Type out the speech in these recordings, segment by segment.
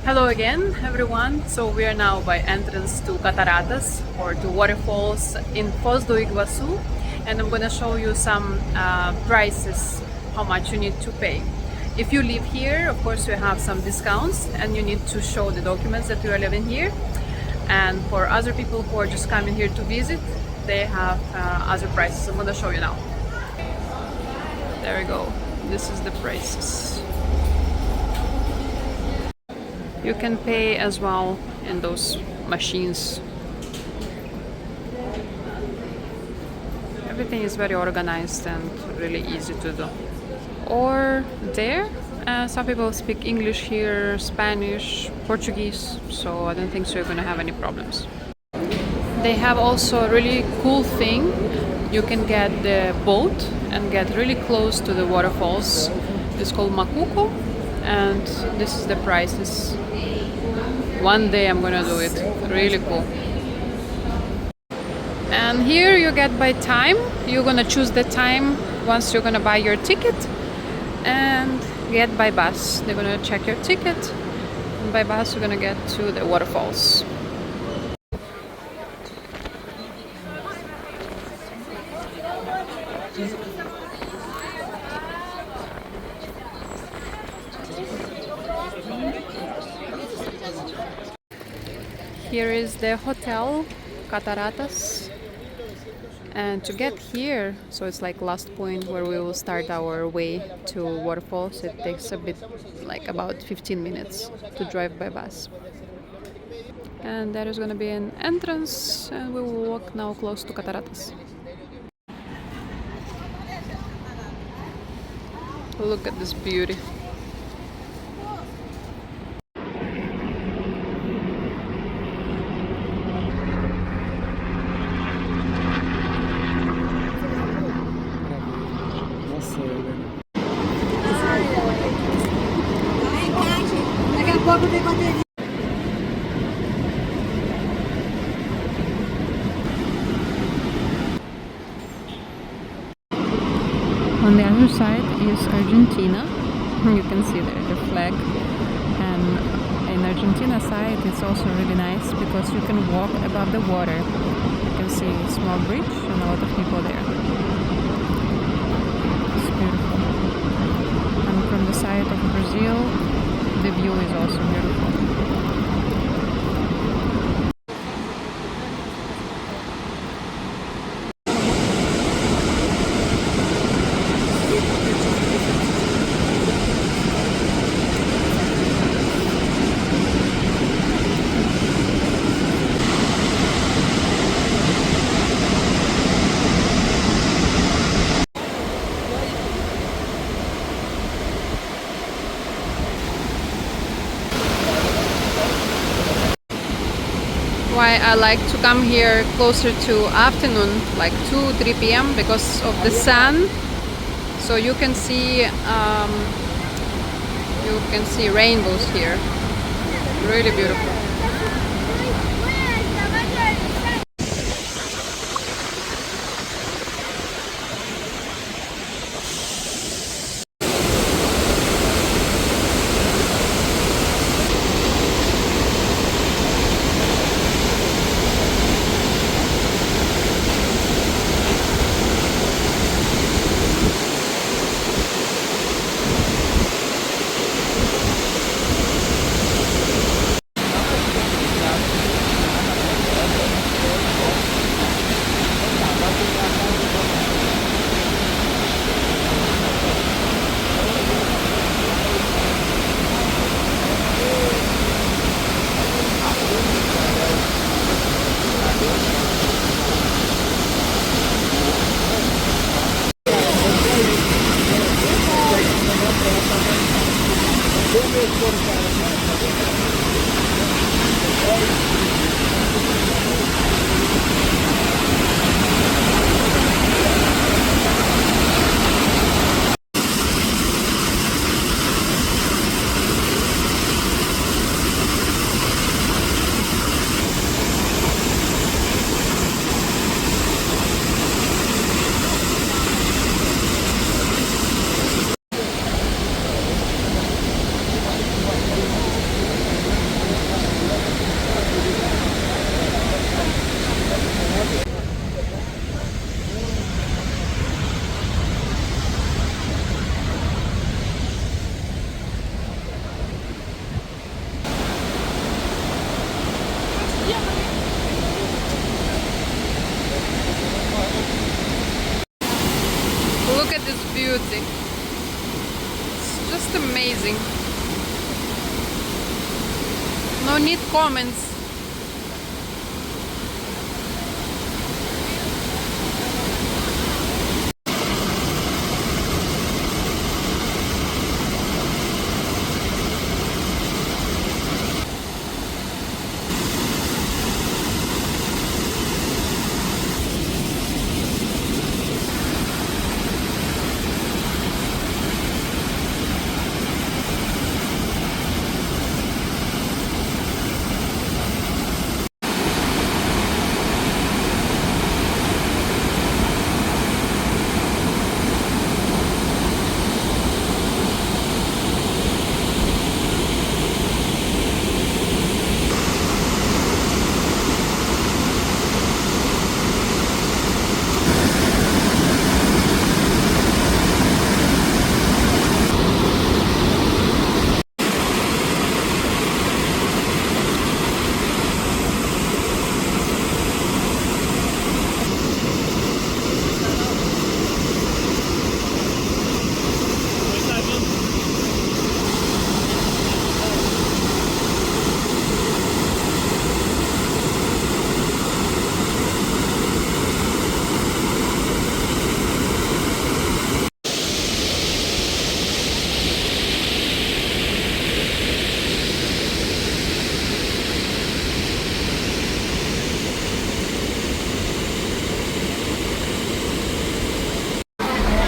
Hello again, everyone. So we are now by entrance to Cataratas or to waterfalls in Foz do Iguaçu, and I'm gonna show you some prices, how much you need to pay. If you live here, of course, you have some discounts, and you need to show the documents that you are living here. And for other people who are just coming here to visit, they have other prices. I'm gonna show you now. There we go. This is the prices. You can pay as well in those machines. Everything is very organized and really easy to do. Or there, some people speak English here, Spanish, Portuguese, so I don't think so you're gonna have any problems. They have also a really cool thing. You can get the boat and get really close to the waterfalls. It's called Macuco, and this is the prices. One day I'm gonna do it. Really cool. And here you get by time. You're gonna choose the time once you're gonna buy your ticket and get by bus. They're gonna check your ticket, and by bus you're gonna get to the waterfalls. Here is the hotel Cataratas, and to get here, so it's like last point where we will start our way to waterfalls. It takes a bit, like about 15 minutes to drive by bus. And there is going to be an entrance, and we will walk now close to Cataratas. Look at this beauty. On the other side is Argentina. You can see there the flag. And in Argentina side it's also really nice because you can walk above the water. You can see a small bridge and a lot of people there. It's beautiful. And from the side of Brazil, the view is also beautiful. Why I like to come here closer to afternoon, like 2-3 p.m. because of the sun. So you can see rainbows here. Really beautiful. No need comments.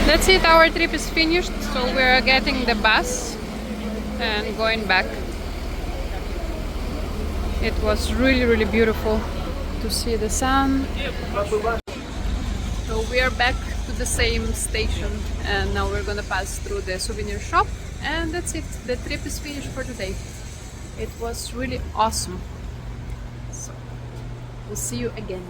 That's it, our trip is finished, so we're getting the bus and going back. It was really beautiful to see the sun. So we are back to the same station and now we're gonna pass through the souvenir shop, and that's it. The trip is finished for today. It was really awesome. So we'll see you again.